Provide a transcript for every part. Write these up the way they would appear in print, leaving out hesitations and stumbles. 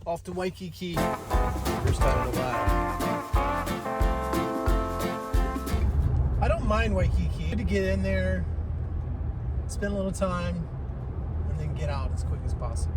Off to Waikiki. First time in a while. I don't mind Waikiki. Good to get in there, spend a little time, and then get out as quick as possible.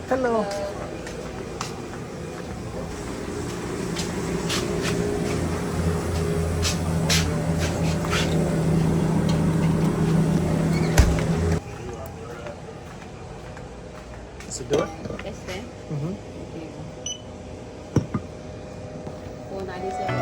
Hello. Does it do it? Yes, sir. Mm-hmm. 497.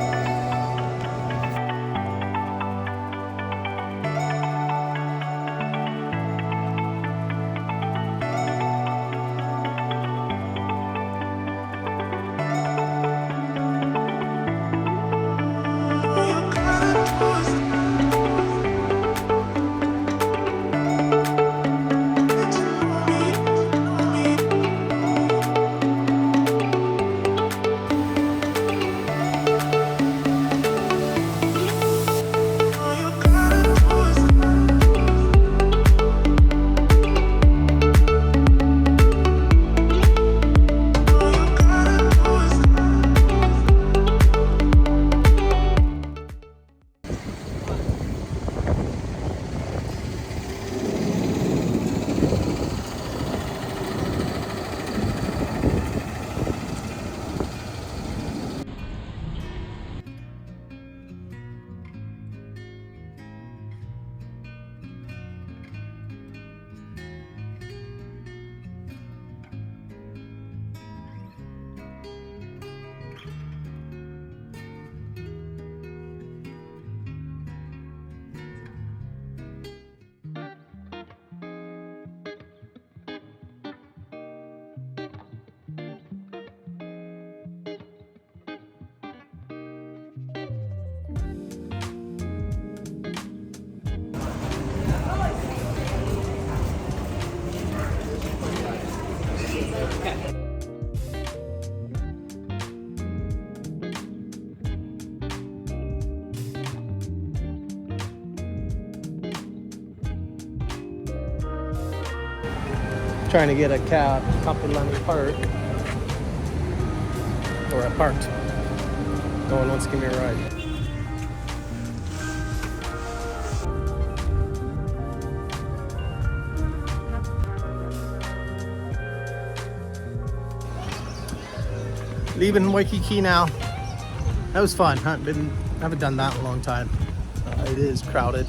Trying to get a cab, Kapilani Park, or I parked. No one wants to give me a ride. Leaving Waikiki now. That was fun. Haven't done that in a long time. It is crowded,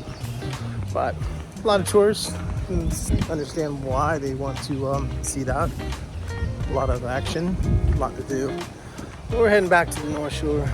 but a lot of tourists. Understand why they want to see that. A lot of action, a lot to do. We're heading back to the North Shore.